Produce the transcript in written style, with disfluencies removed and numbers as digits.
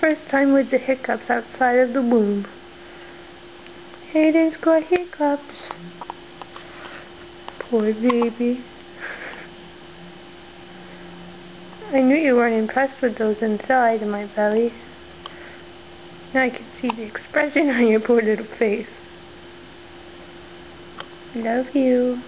first time with the hiccups outside of the womb. Hayden's got hiccups. Poor baby. I knew you weren't impressed with those inside of my belly. Now I can see the expression on your poor little face. Love you.